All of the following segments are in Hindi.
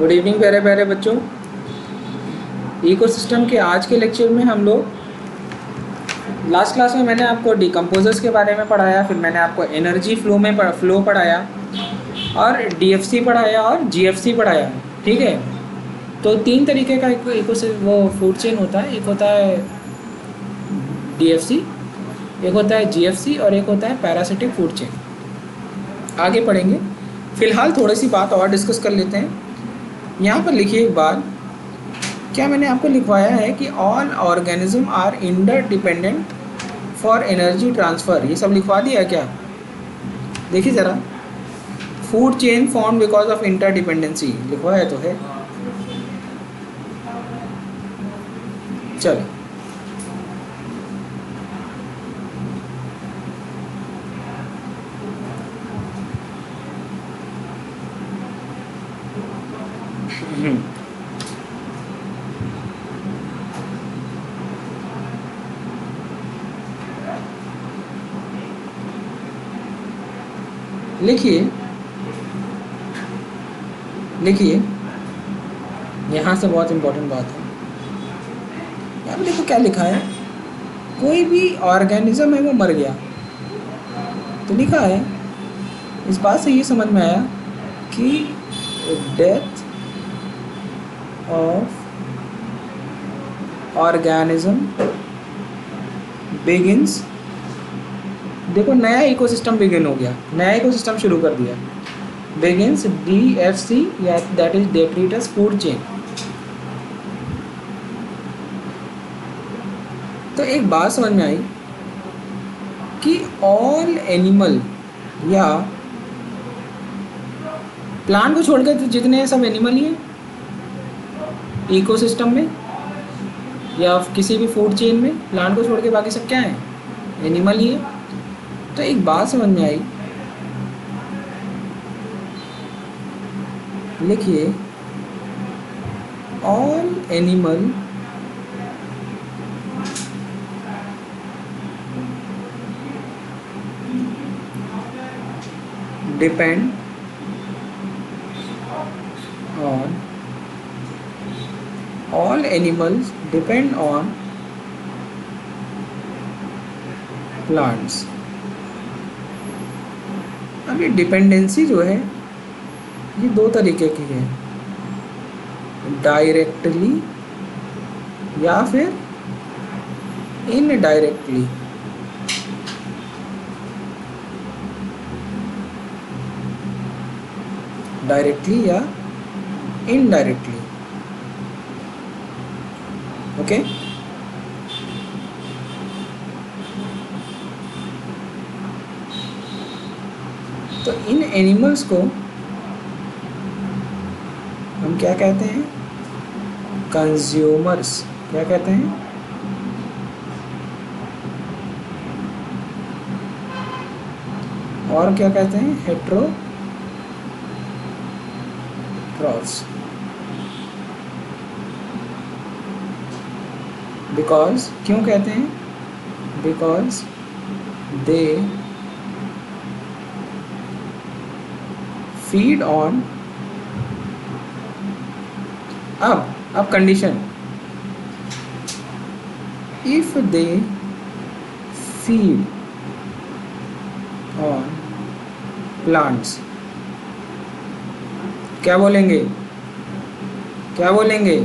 गुड इवनिंग प्यारे प्यारे बच्चों। इकोसिस्टम के आज के लेक्चर में हम लोग लास्ट क्लास में मैंने आपको डिकम्पोजर्स के बारे में पढ़ाया, फिर मैंने आपको एनर्जी फ्लो पढ़ाया और डीएफसी पढ़ाया और जीएफसी पढ़ाया। ठीक है, तो तीन तरीके का वो फूड चेन होता है। एक होता है डीएफसी, एक होता है जीएफसी और एक होता है पैरासिटिक फूड चेन। आगे पढ़ेंगे, फिलहाल थोड़ी सी बात और डिस्कस कर लेते हैं। यहाँ पर लिखिए एक बार, क्या मैंने आपको लिखवाया है कि all organism are interdependent for energy transfer, ये सब लिखवा दिया क्या? देखिए ज़रा, food chain form because of interdependency लिखवाया तो है। चलो लिखिए लिखिए, यहाँ से बहुत इम्पोर्टेंट बात है। यहाँ पे देखो क्या लिखा है, कोई भी ऑर्गेनिज्म है वो मर गया तो लिखा है, इस बात से ये समझ में आया कि डेथ ऑफ ऑर्गेनिज्म बिगिंस, देखो नया इकोसिस्टम बिगिन हो गया, नया इकोसिस्टम शुरू कर दिया। बिगिंस DFC, या that is detritus food chain. तो एक बात समझ में आई कि ऑल एनिमल या प्लांट को छोड़कर तो जितने सब एनिमल ही हैं इकोसिस्टम में या किसी भी फूड चेन में, प्लांट को छोड़ के बाकी सब क्या है? एनिमल ही है। तो एक बात समझ में आई, लिखिए all animal depend on, all animals depend on plants. अब ये डिपेंडेंसी जो है ये दो तरीके की है, डायरेक्टली या फिर इनडायरेक्टली। डायरेक्टली या इनडायरेक्टली, ओके। तो इन एनिमल्स को हम क्या कहते हैं? कंज्यूमर्स। क्या कहते हैं? और क्या कहते हैं? हेट्रोट्रॉफ्स। बिकॉज, क्यों कहते हैं? बिकॉज दे फीड ऑन, अब condition, if they feed on plants, क्या बोलेंगे? क्या बोलेंगे?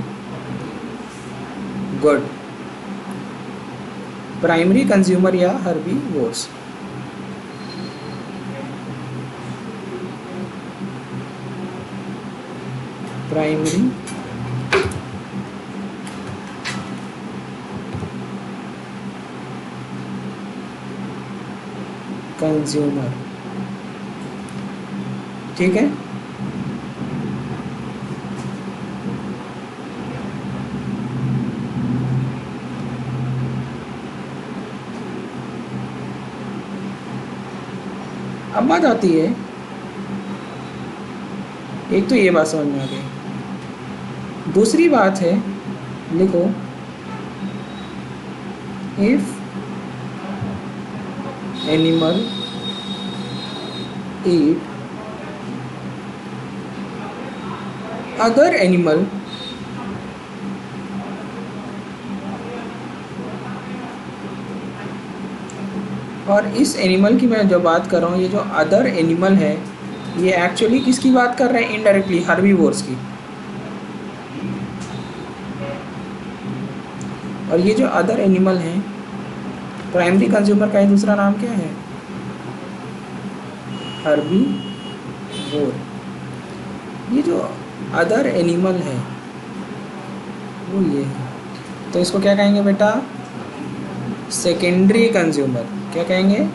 गुड, प्राइमरी कंज्यूमर या हर्बीवोर्स। प्राइमरी कंज्यूमर, ठीक है। अब बात आती है, एक तो ये बात समझ में आ गई, दूसरी बात है, लिखो if animal eat other animal और इस एनिमल की मैं जो बात कर रहा हूँ, ये जो अदर एनिमल है ये एक्चुअली किसकी बात कर रहे हैं? इनडायरेक्टली हर्बीवोर्स की। और ये जो अदर एनिमल हैं, प्राइमरी कंज्यूमर का ये दूसरा नाम क्या है? हर्बीवोर। ये जो अदर एनिमल है वो ये है, तो इसको क्या कहेंगे बेटा? Secondary consumer. क्या कहेंगे?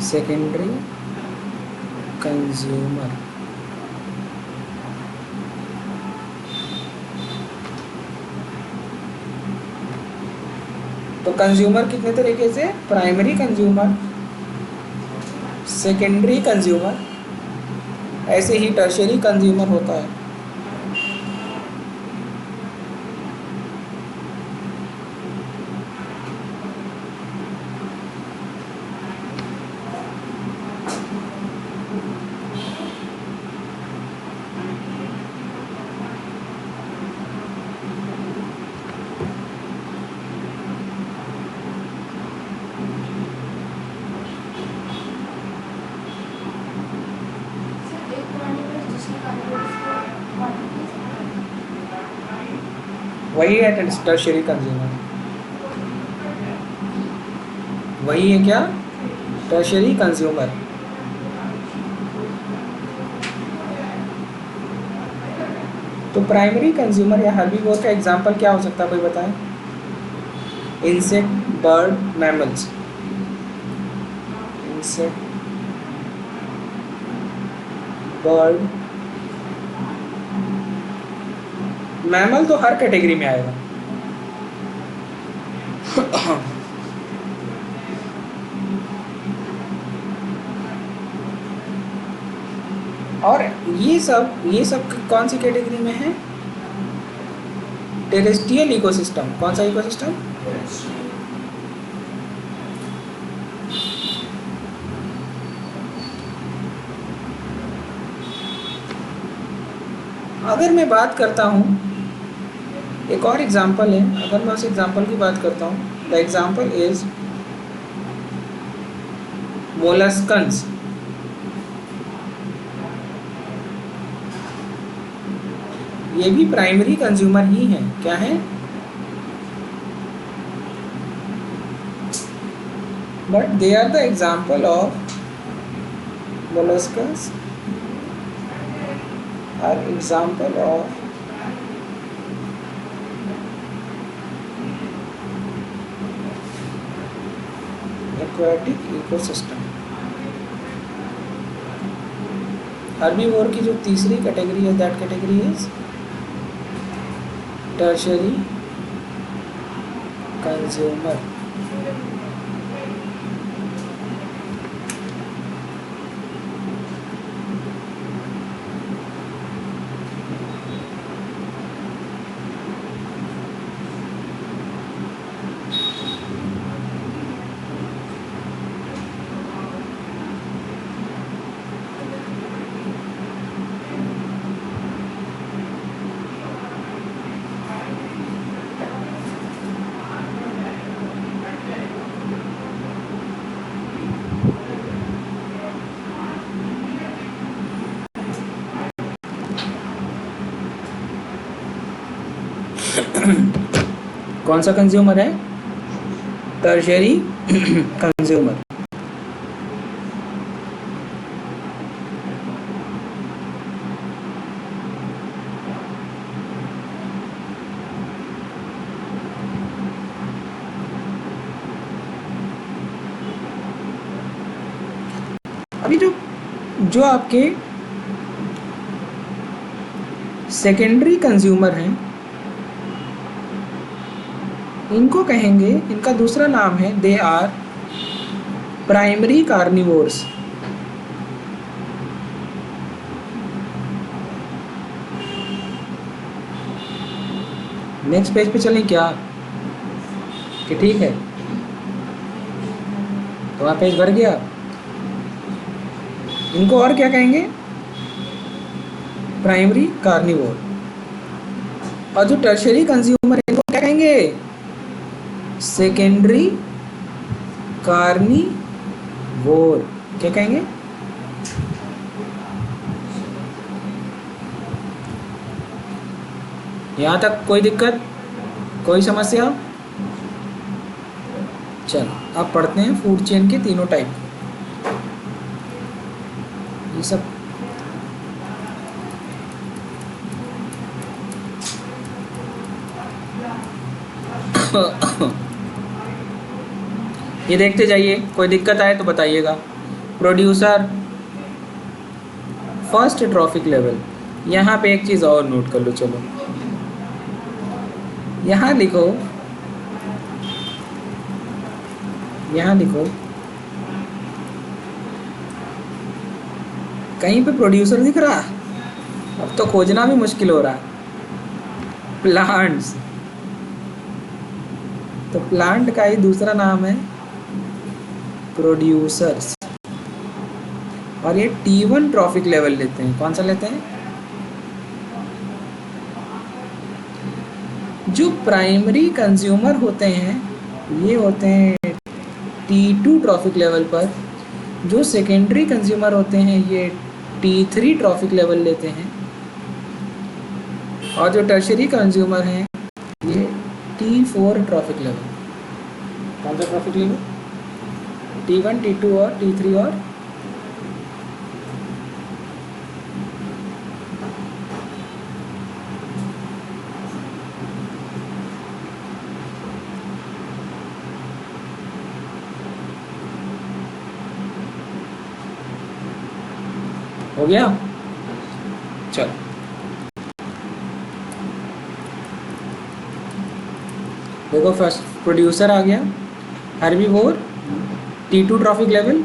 Secondary consumer. तो कंज्यूमर कितने तरीके से? प्राइमरी कंज्यूमर, सेकेंडरी कंज्यूमर, ऐसे ही टर्शियरी कंज्यूमर होता है। वही है टर्शियरी कंज्यूमर। वही है क्या? Tertiary consumer. तो प्राइमरी कंज्यूमर या हर्बीवोर का एग्जांपल क्या हो सकता है, कोई बताए? Insect, bird, mammals. Insect, bird, mammal तो हर कैटेगरी में आएगा। और ये सब कौन सी कैटेगरी में है? Terrestrial ecosystem. कौन सा इकोसिस्टम? अगर मैं बात करता हूँ, एक और एग्जांपल है, अगर मैं उस एग्जांपल की बात करता हूँ, द एग्जांपल इज मोलस्कन्स। ये भी प्राइमरी कंज्यूमर ही हैं। क्या है? But they are the example of molluscans are example of aquatic ecosystem. Herbivore की जो तीसरी कैटेगरी है, that category is tertiary consumer. कौन सा कंज्यूमर है? Tertiary consumer. अभी जो आपके सेकेंडरी कंज्यूमर हैं, इनको कहेंगे, इनका दूसरा नाम है, they are primary carnivores. Next page पे चलें क्या? कि ठीक है, तो वहाँ पेज भर गया। इनको और क्या कहेंगे? Primary carnivore. और जो टर्शरी कंज्यूमर है इनको क्या कहेंगे? Secondary carnivore. क्या कहेंगे? यहाँ तक कोई दिक्कत, कोई समस्या? चलो अब पढ़ते हैं फूड चेन के तीनों टाइप। ये सब ये देखते जाइए, कोई दिक्कत आए तो बताइएगा। Producer, first trophic level. यहाँ पे एक चीज़ और नोट कर लो, चलो यहाँ लिखो, यहाँ लिखो, कहीं पे प्रोड्यूसर दिख रहा? अब तो खोजना भी मुश्किल हो रहा। प्लांट्स, तो प्लांट का ही दूसरा नाम है प्रोड्यूसर्स। और ये T1 ट्रॉफिक लेवल लेते हैं। कौन सा लेते हैं? जो प्राइमरी कंज्यूमर होते हैं ये होते हैं T2 ट्रॉफिक लेवल पर। जो सेकेंडरी कंज्यूमर होते हैं ये T3 ट्रॉफिक लेवल लेते हैं। और जो टर्शरी कंज्यूमर हैं ये T4 ट्रॉफिक लेवल। कौन सा ट्रॉफिक लेवल? T1, T2 और T3 और हो गया? चलो देखो, फर्स्ट प्रोड्यूसर आ गया, हर्बीवोर, T2 ट्रॉफिक लेवल।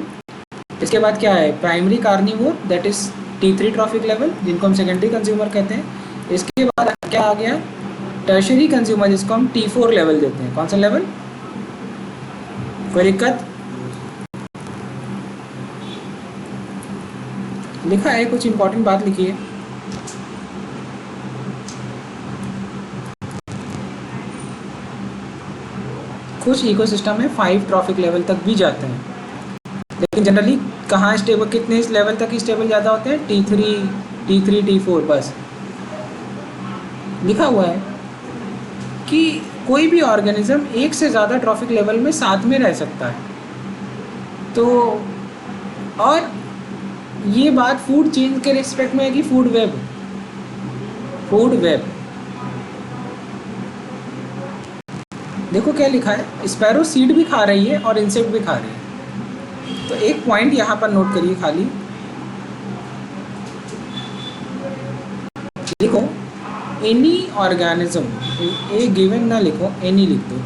इसके बाद क्या है? Primary carnivore, that is T3 trophic level, जिनको हम सेकेंडरी कंज्यूमर कहते हैं। इसके बाद क्या आ गया? टर्शरी कंज्यूमर, जिसको हम T4 लेवल देते हैं। कौन सा लेवल? कोई दिक्कत? लिखा है, कुछ इंपॉर्टेंट बात लिखी है। कुछ इकोसिस्टम में 5 ट्रॉफिक लेवल तक भी जाते हैं, लेकिन जनरली कहाँ स्टेबल, कितने इस लेवल तक स्टेबल ज़्यादा होते हैं? T3, T4 बस। लिखा हुआ है कि कोई भी ऑर्गेनिज्म एक से ज़्यादा ट्रॉफिक लेवल में साथ में रह सकता है। तो और ये बात फूड चेन के रिस्पेक्ट में है कि फूड वेब देखो क्या लिखा है, स्पैरो सीड भी खा रही है और इंसेक्ट भी खा रही है। तो एक पॉइंट यहाँ पर नोट करिए, खाली लिखो एनी ऑर्गेनिज्म, ए गिवन ना लिखो, एनी लिख दो।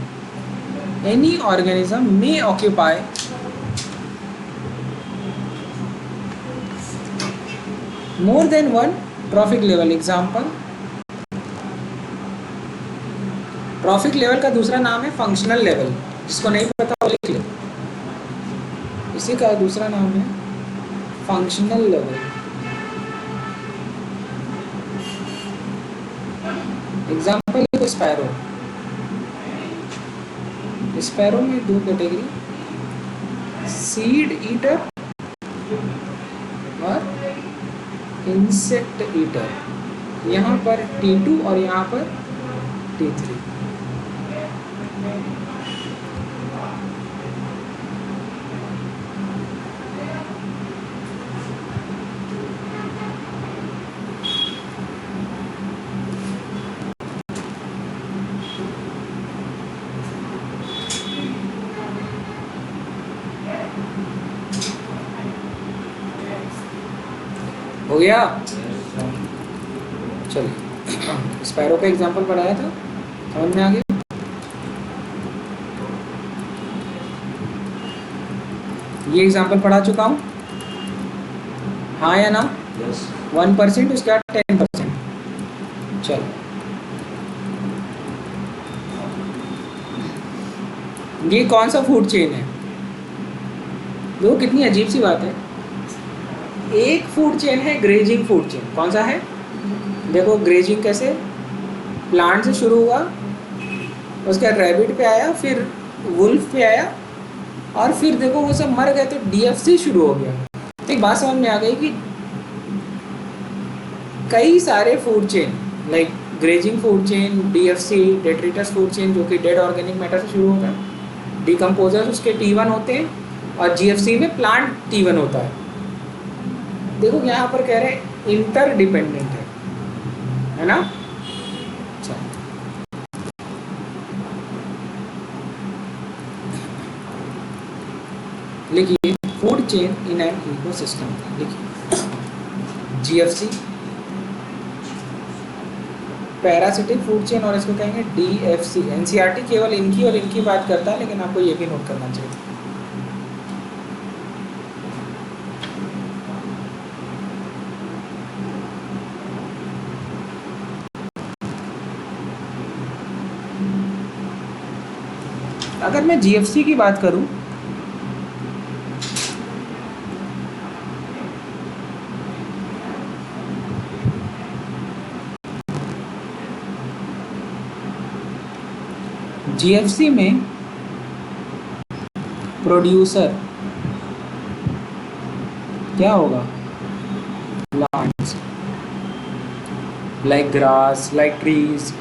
Any organism may occupy more than one trophic level. Example, trophic level का दूसरा नाम है फंक्शनल लेवल, जिसको नहीं पता वो लिख ले, इसी का दूसरा नाम है फंक्शनल लेवल। एग्जाम्पल लिखो, स्पैरो। स्पैरो में दो कैटेगरी, सीड ईटर और इंसेक्ट ईटर। यहाँ पर T2 और यहाँ पर T3। हो गया? चलिए, स्पैरो का एग्जांपल पढ़ाया था, समझ में आ गया? ये एग्जांपल पढ़ा चुका हूँ, हाँ या ना? 1%, उसके बाद 10%। चलो, ये कौन सा फूड चेन है? देखो कितनी अजीब सी बात है। एक फूड चेन है ग्रेजिंग फूड चेन। कौन सा है? देखो ग्रेजिंग कैसे, प्लांट से शुरू हुआ, उसके बाद रैबिट पे आया, फिर वुल्फ पे आया, और फिर देखो वो सब मर गए तो डीएफसी शुरू हो गया। तो एक बात समझ में आ गई कि कई सारे food chain like grazing food chain, DFC detritus food chain जो कि डेड ऑर्गेनिक मैटर से शुरू होता है, डिकम्पोजर्स उसके T1 होते हैं, और जीएफसी में प्लांट T1 होता है। देखो यहाँ पर कह रहे हैं इंटर डिपेंडेंट है ना। अच्छा, लिखिए food chain in an ecosystem, लिखिए जीएफसी पैरासिटिक फूड चेन, और इसको कहेंगे डीएफसी। एनसीईआरटी केवल इनकी और इनकी बात करता है, लेकिन आपको ये भी नोट करना चाहिए। अगर मैं जीएफसी की बात करूं, जीएफसी में प्रोड्यूसर क्या होगा, plants like grass, like trees.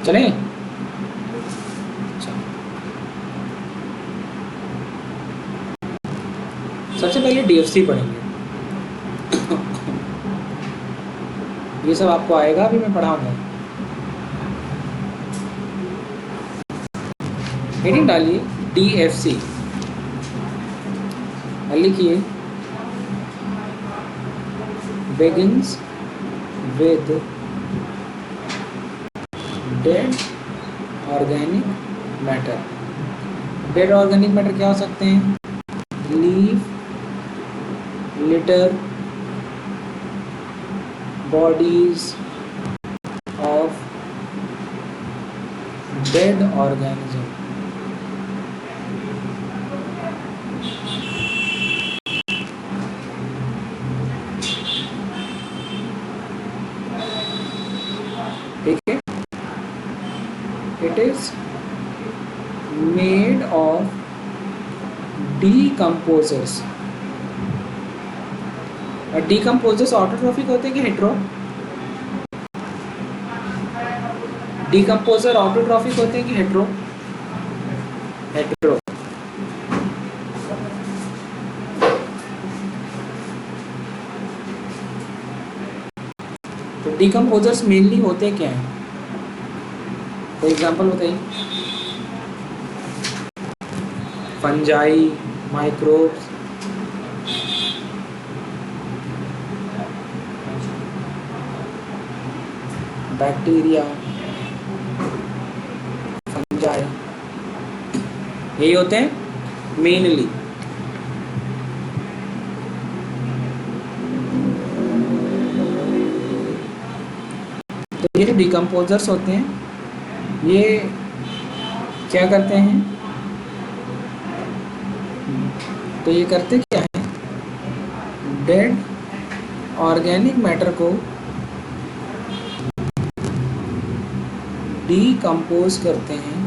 चलें, सबसे पहले डीएफसी पढ़ेंगे। ये सब आपको आएगा, अभी मैं पढ़ाऊंगा। हेडिंग डालिए डीएफसी, लिखिए begins with dead organic matter. Dead organic matter क्या हो सकते हैं, leaf, litre, bodies of dead organism. ठीक है, it is made of decomposers। और decomposers ऑटोट्रॉफिक होते हैं कि हेट्रो, डिकम्पोजर ऑटोट्रॉफिक होते हैं कि हेट्रो, हेट्रो। तो डिकम्पोजर्स मेनली होते क्या हैं, कोई एग्जांपल बताइए। फंजाई, माइक्रोब्स, बैक्टीरिया, फंजाई, यही होते हैं मेनली। तो ये जो डिकम्पोजर्स होते हैं ये क्या करते हैं, तो ये करते क्या है, डेड ऑर्गेनिक मैटर को डिकम्पोज करते हैं।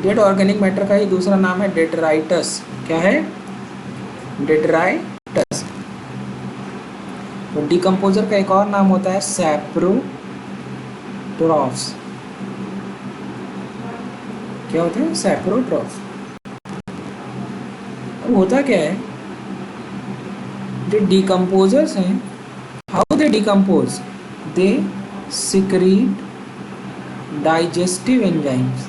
डेड ऑर्गेनिक मैटर का ही दूसरा नाम है डेट्राइटस। क्या है, डेट्राइटस। तो डिकम्पोजर का एक और नाम होता है सैप्रोट्रॉफ्स। क्या होता है, सैप्रोट्रॉफ्स। अब होता क्या है, जो डिकम्पोजर्स हैं, how they decompose, they secrete digestive enzymes.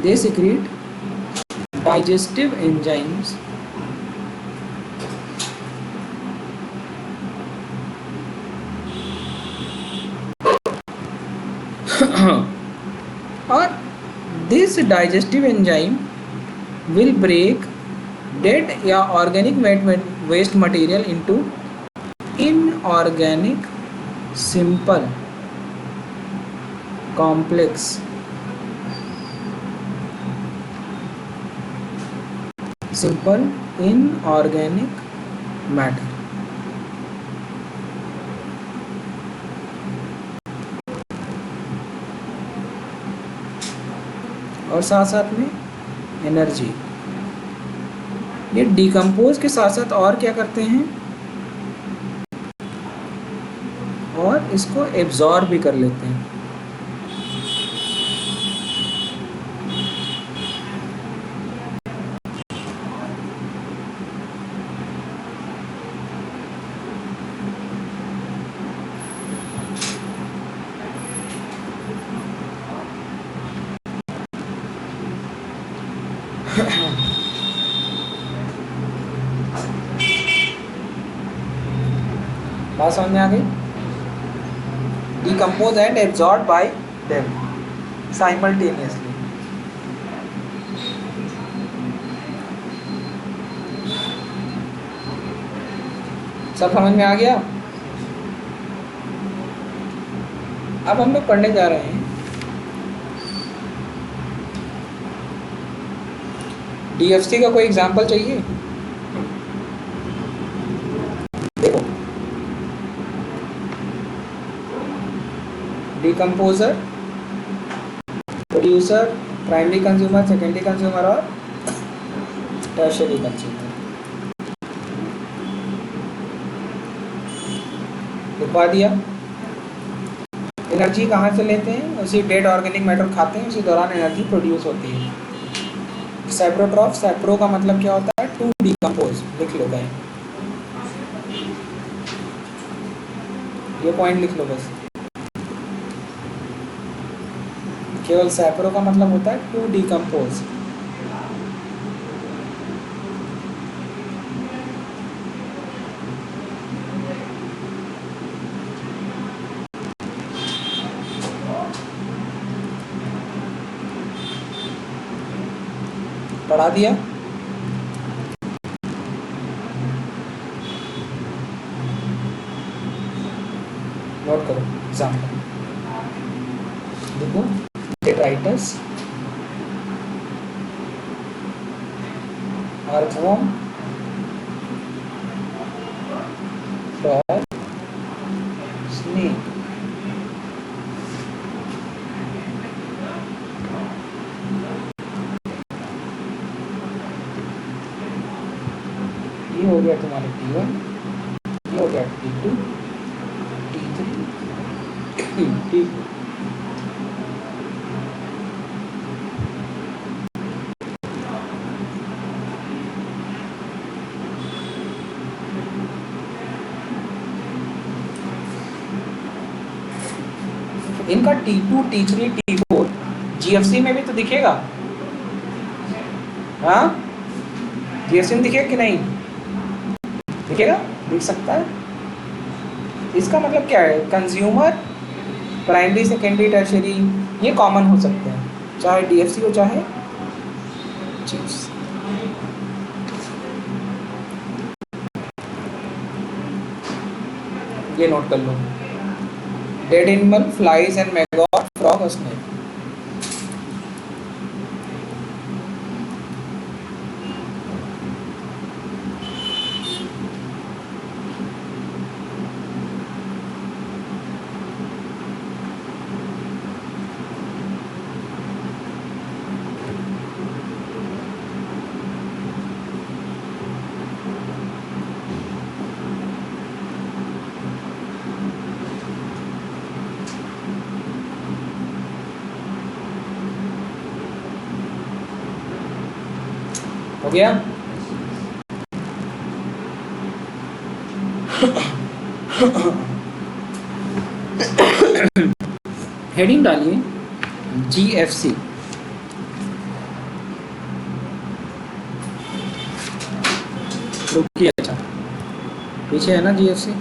They secrete digestive enzymes और this digestive enzyme will break dead या organic waste material into inorganic simple complex simple inorganic matter. और साथ साथ में एनर्जी। ये डिकम्पोज के साथ साथ और क्या करते हैं, और इसको एब्जॉर्ब भी कर लेते हैं। बात समझ में आ गई? Decompose and absorb by them simultaneously. सब समझ में आ गया? अब हम लोग पढ़ने जा रहे हैं डीएफसी का। कोई एग्जाम्पल चाहिए? देखो, decomposer, producer, primary consumer, secondary consumer और टर्शियरी कंज्यूमर। लिखवा दिया। एनर्जी कहाँ से लेते हैं? उसी डेड ऑर्गेनिक मैटर खाते हैं, उसी दौरान एनर्जी प्रोड्यूस होती है। सैप्रोट्रॉफ, सैप्रो का मतलब क्या होता है? To decompose. लिख लो गए, ये पॉइंट लिख लो बस। केवल सैप्रो का मतलब होता है टू डिकम्पोज। पढ़ा दिया? नोट करो एग्जाम्पल। देखो, detritus, earthworm, frog, snake। ये हो गया तुम्हारे T1, ये हो गया T2, T3, T4। इनका T2, T3, T4 जीएफसी में भी तो दिखेगा। हाँ, जीएफसी में दिखेगा कि नहीं दिखेगा? दिख सकता है। इसका मतलब क्या है? कंज्यूमर, प्राइमरी, सेकेंडरी, टर्शियरी, ये कॉमन हो सकते हैं, चाहे डीएफसी हो चाहे चिप्स। ये नोट कर लो। Dead animal, flies and maggot, frog और स्नेक। हो गया? हेडिंग डालिए जीएफसी। रुकिए, अच्छा पीछे है ना जीएफसी।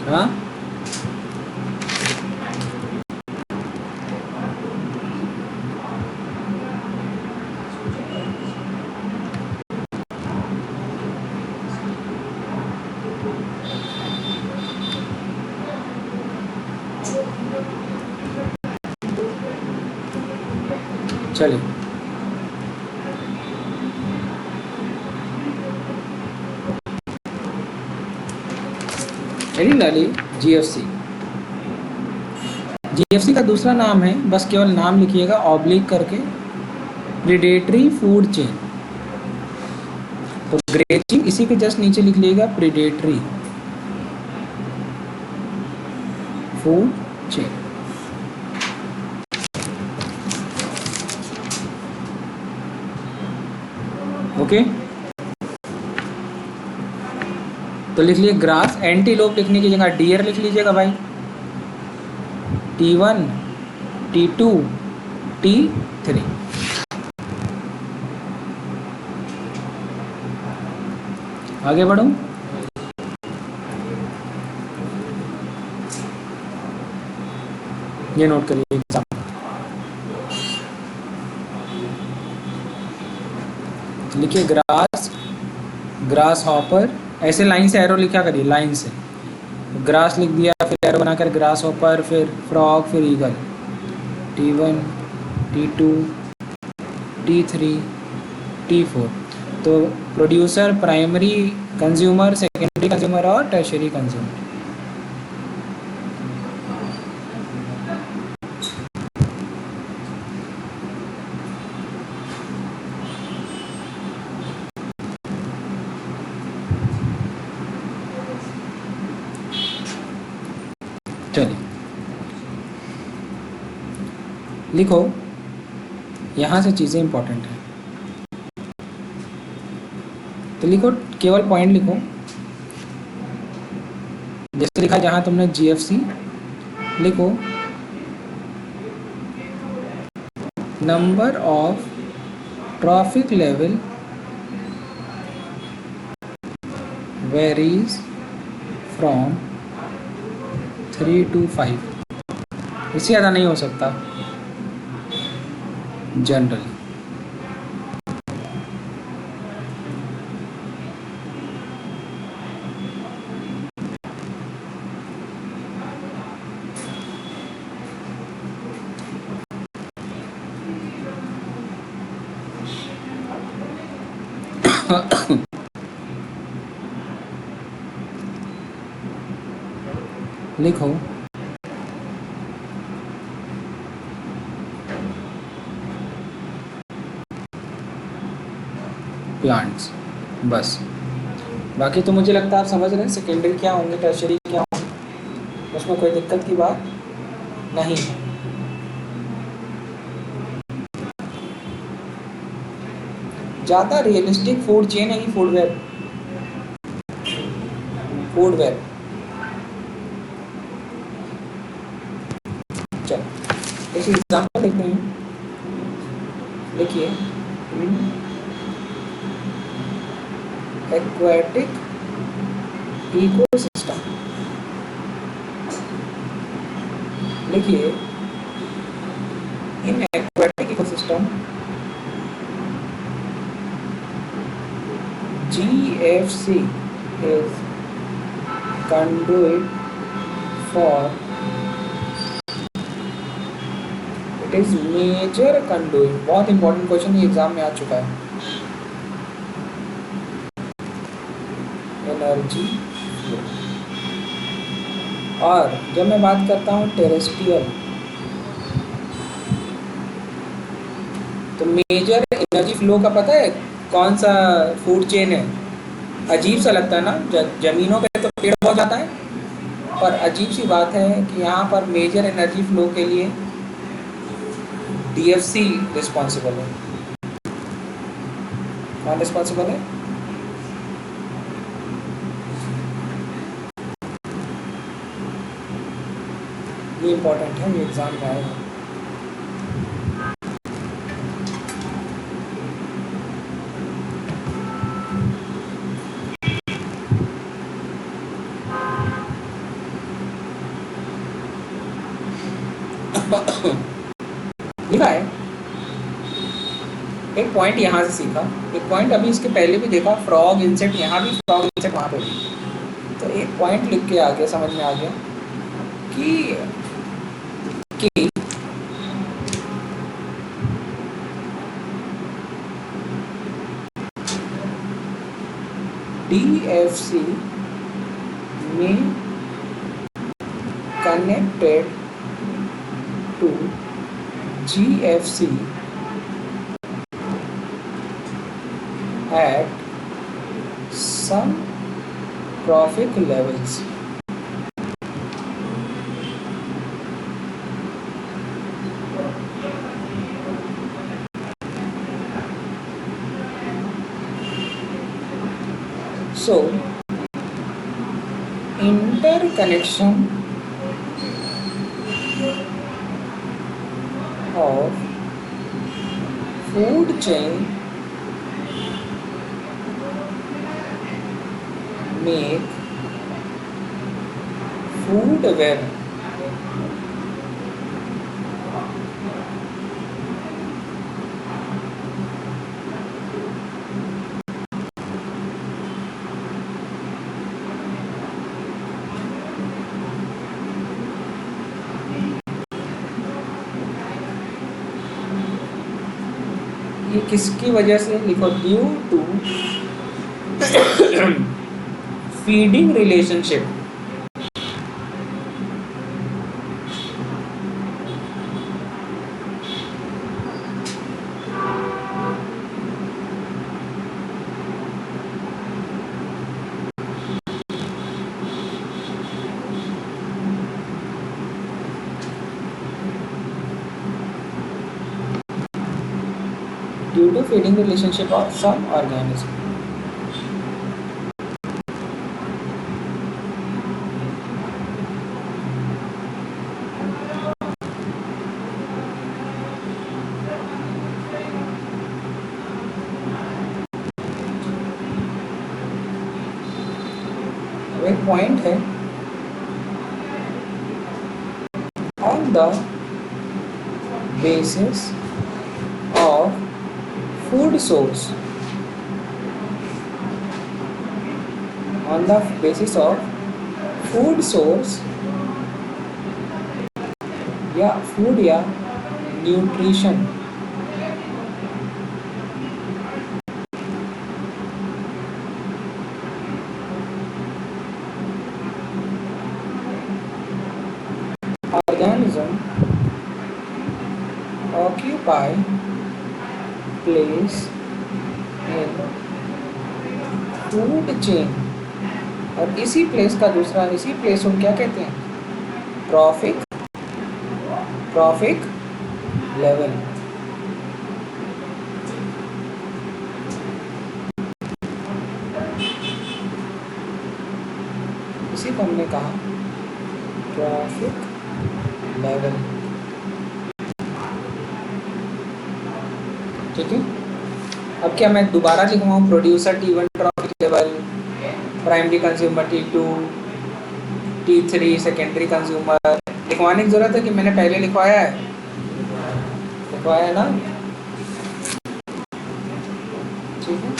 हाँ चलिए, हेडिंग डालिए जीएफसी। जीएफसी का दूसरा नाम है, बस केवल नाम लिखिएगा ऑब्लिक करके, प्रीडेटरी फूड चेन। तो ग्रेचिंग इसी के जस्ट नीचे लिख लीजिएगा, प्रीडेटरी फूड चेन। ओके, तो लिख लिए ग्रास। एंटीलोप लिखने की जगह डियर लिख लीजिएगा भाई, T1 T2 T3। आगे बढ़ो, ये नोट करिए एग्जाम। लिखिए ग्रास, ग्रास हॉपर, ऐसे लाइन से एरो लिखा करिए, लाइन से। ग्रास लिख दिया, फिर एरो बनाकर ग्रास हॉपर, फिर फ्रॉग, फिर eagle. T1 T2 T3 T4। तो producer, primary consumer, secondary consumer और टर्शरी कंज्यूमर। चलिए लिखो, यहाँ से चीज़ें इंपॉर्टेंट हैं, तो लिखो, केवल पॉइंट लिखो। जैसे लिखा जहाँ तुमने जीएफसी लिखो, number of traffic level varies from 3 to 5, इससे ज़्यादा नहीं हो सकता जनरली। लिखो प्लांट्स, बस। बाकी तो मुझे लगता है आप समझ रहे हैं सेकेंडरी क्या होंगे, टर्शरी क्या होंगे, उसमें कोई दिक्कत की बात नहीं है। ज़्यादा रियलिस्टिक फूड चेन है फूड वेब, फूड वेब। चलो एक एग्जाम्पल देखते हैं, लिखिए एक्वेटिक इकोसिस्टम। लिखिए in aquatic ecosystem GFC is conduit for, it is major conduit। बहुत इंपॉर्टेंट क्वेश्चन ये एग्जाम में आ चुका है। Energy flow. और जब मैं बात करता हूँ टेरेस्ट्रियल, तो मेजर एनर्जी फ्लो का पता है कौन सा फूड चेन है? अजीब सा लगता है ना, जमीनों पे तो पेड़ हो जाता है, पर अजीब सी बात है कि यहाँ पर मेजर एनर्जी फ्लो के लिए DFC रिस्पॉन्सिबल है। कौन रिस्पॉन्सिबल है? ये इंपॉर्टेंट है, ये एग्जाम में आएगा। लिखा है। एक पॉइंट यहाँ से सीखा, एक पॉइंट अभी इसके पहले भी देखा, फ्रॉग इंसेक्ट, यहाँ भी फ्रॉग इंसेक्ट, वहाँ पे भी। तो एक पॉइंट लिख के आ गया, समझ में आ गया कि DFC में connected to GFC at some trophic levels. So, interconnection of food chain make food web ये किसकी वजह से, लिखो due to feeding relationship. Due to feeding relationship of some organism. एक पॉइंट है, on the basis of food source, on the basis of food source या फूड या nutrition, organism occupy place in food chain, और इसी प्लेस का दूसरा, इसी प्लेस को क्या कहते हैं, ट्रॉफिक लेवल। इसी को हमने कहा ट्रॉफिक लेवल। ठीक है, अब क्या मैं दोबारा लिखवाऊँ, producer T1 trophic level, primary consumer T2, T3 secondary consumer, लिखवाने की जरूरत है कि मैंने पहले लिखवाया है ना। ठीक है,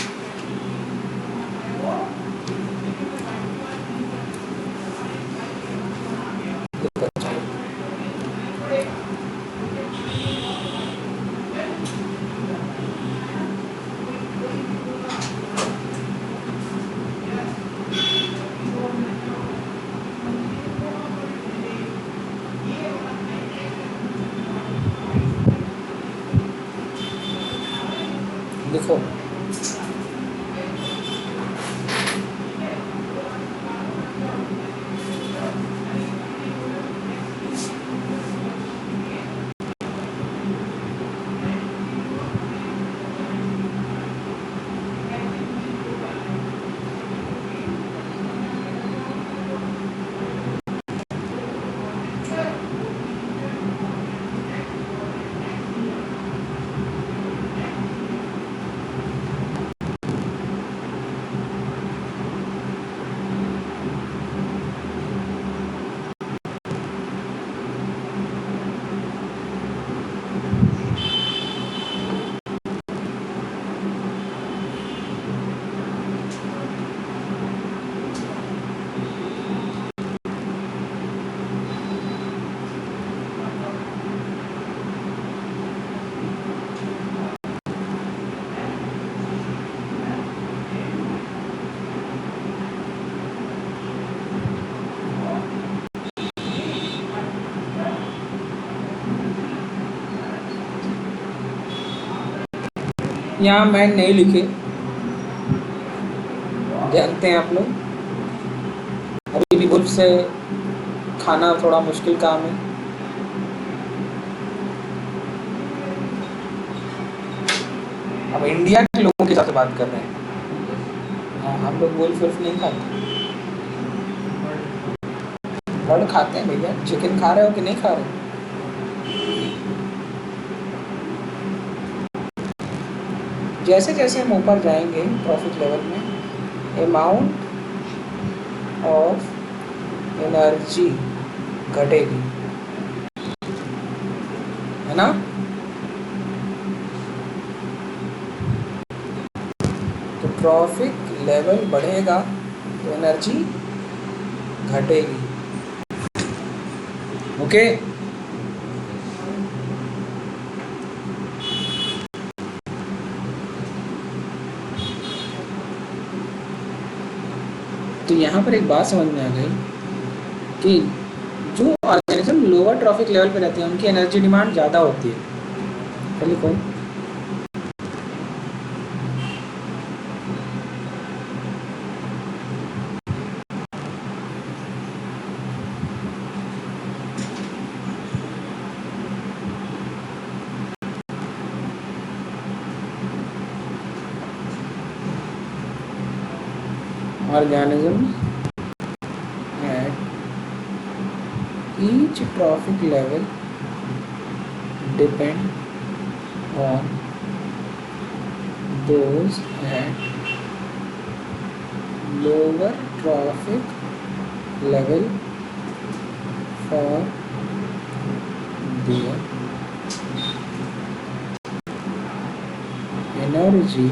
देखो यहाँ मैं नहीं लिखे, जानते हैं आप लोग। अभी भी वुल्फ से खाना थोड़ा मुश्किल काम है। अब इंडिया के लोगों के साथ बात कर रहे हैं। हाँ, हम लोग वुल्फ वुल्फ नहीं खाते। बर्ड खाते हैं भैया। चिकन खा रहे हो कि नहीं खा रहे हो? जैसे जैसे हम ऊपर जाएंगे ट्रॉफिक लेवल में, अमाउंट ऑफ एनर्जी घटेगी, है ना। तो ट्रॉफिक लेवल बढ़ेगा तो एनर्जी घटेगी। ओके। तो यहाँ पर एक बात समझ में आ गई कि जो ऑर्गेनिज्म लोअर ट्रॉफिक लेवल पे रहते हैं उनकी एनर्जी डिमांड ज़्यादा होती है। तो लिखो organisms at each trophic level depend on those at lower trophic level for their energy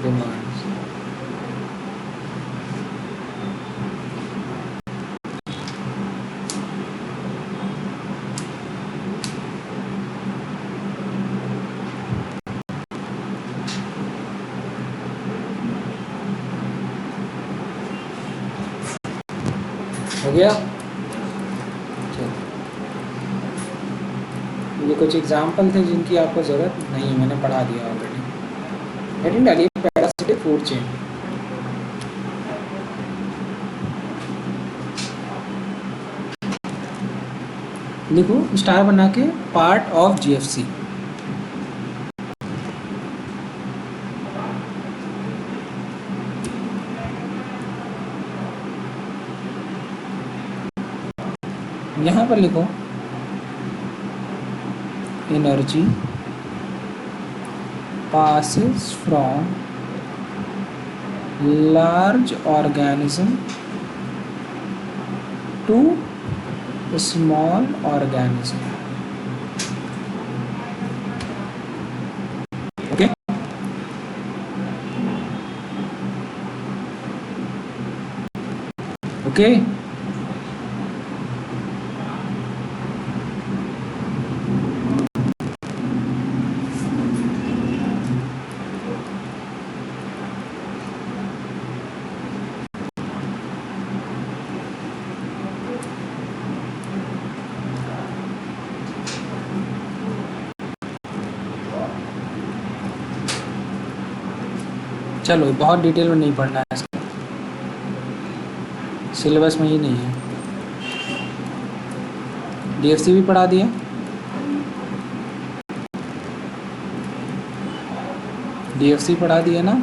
demands. हो गया। ये कुछ एग्जाम्पल थे जिनकी आपको ज़रूरत नहीं, मैंने पढ़ा दिया ऑलरेडी। हेडिंग डालिए पैरासिटिक फूड चेन। लिखो स्टार बना के पार्ट ऑफ जीएफसी। यहाँ पर लिखो energy passes from large organism to small organism. Okay. Okay. चलो बहुत डिटेल में नहीं पढ़ना है, इसका सिलेबस में ही नहीं है। डीएफसी भी पढ़ा दिया, डीएफसी पढ़ा दिया ना,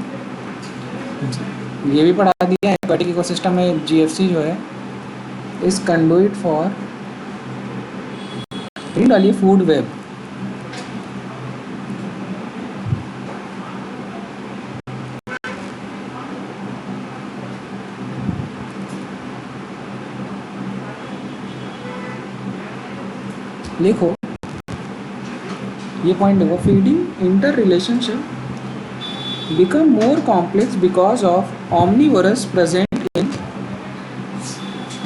ये भी पढ़ा दिया। एक्वाटिक इकोसिस्टम में जीएफसी जो है इस कंडुइट फॉर, डालिए फूड वेब। लिखो ये पॉइंट देखो, feeding inter relationship become more complex because of omnivorous present in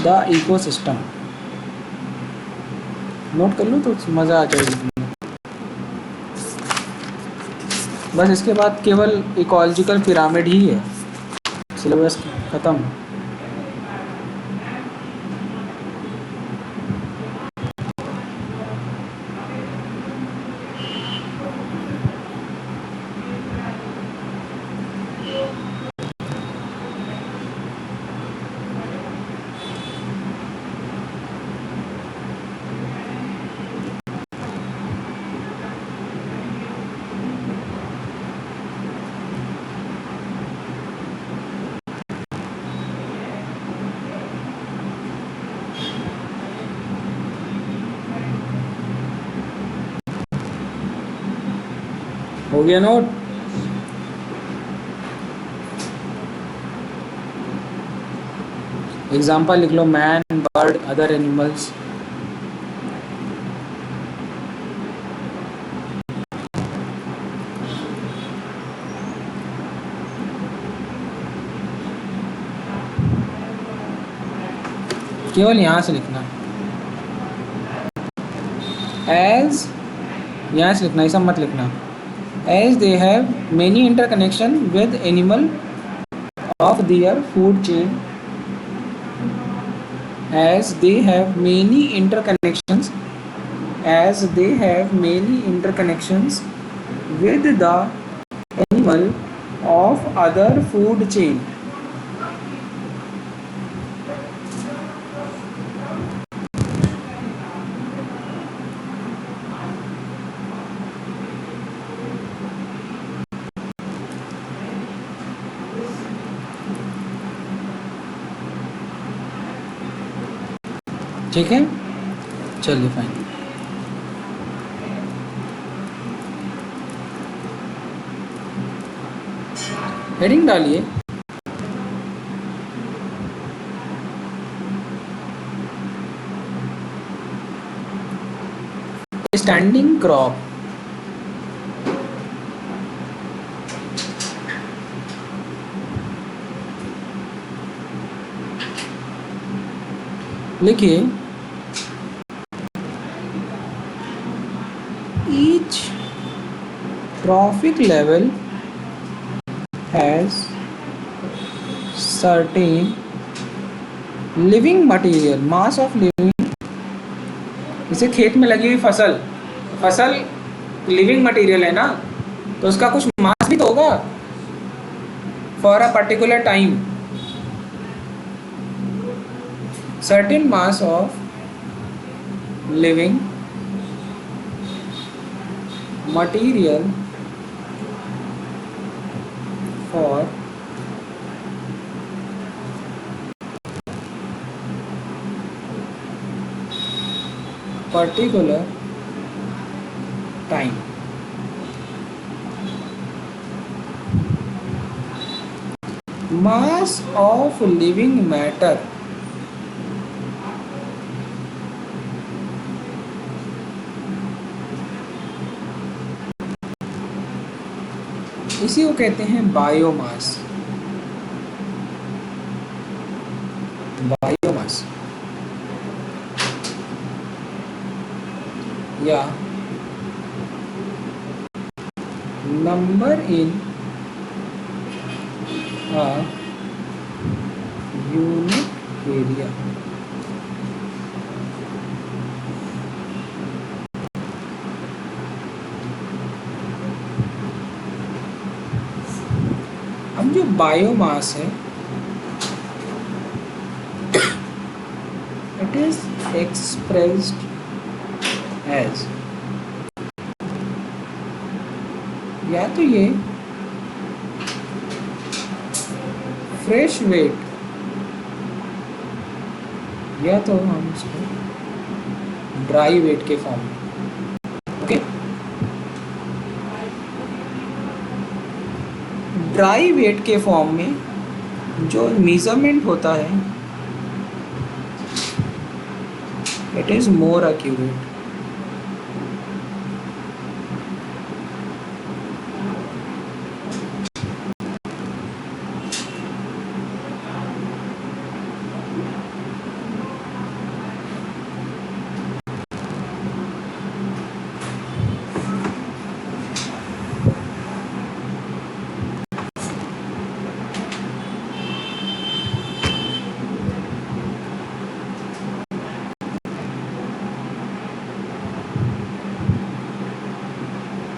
the ecosystem. Note कर लो तो मज़ा आ जाएगी। बस इसके बाद केवल इकोलॉजिकल पिरामिड ही है, सिलेबस ख़त्म। हो गया नोट? एग्जाम्पल लिख लो, मैन, बर्ड, अदर एनिमल्स। केवल यहाँ से लिखना, एज, यहाँ से लिखना, ये सब मत लिखना। As they have many interconnection with animal of their food chain, as they have many interconnections, as they have many interconnections with the animal of other food chain। ठीक है, चलिए फाइन। हेडिंग डालिए, स्टैंडिंग क्रॉप। लिखिए, each trophic level has certain living material, mass of living। इसे खेत में लगी हुई फसल, फसल लिविंग मटेरियल है ना, तो उसका कुछ मास भी तो होगा for a particular time. Certain mass of living material for particular time। mass of living matter इसी को कहते हैं बायोमास। बायोमास या number in a unit area. अब जो बायोमास है, इट इज एक्सप्रेस्ड एज, या तो ये फ्रेश वेट, या तो हम इसको ड्राई वेट के फॉर्म में। ओके, ड्राई वेट के फॉर्म में जो मेजरमेंट होता है, इट इज मोर एक्यूरेट।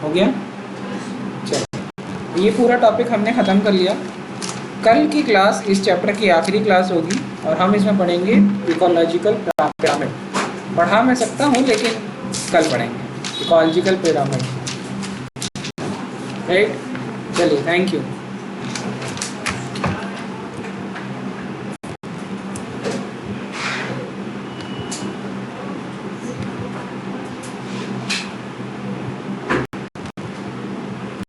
हो गया? चलो, ये पूरा टॉपिक हमने ख़त्म कर लिया। कल की क्लास इस चैप्टर की आखिरी क्लास होगी और हम इसमें पढ़ेंगे इकोलॉजिकल पिरामिड। पढ़ा मैं सकता हूँ लेकिन कल पढ़ेंगे इकोलॉजिकल पिरामिड। राइट, चलिए, थैंक यू।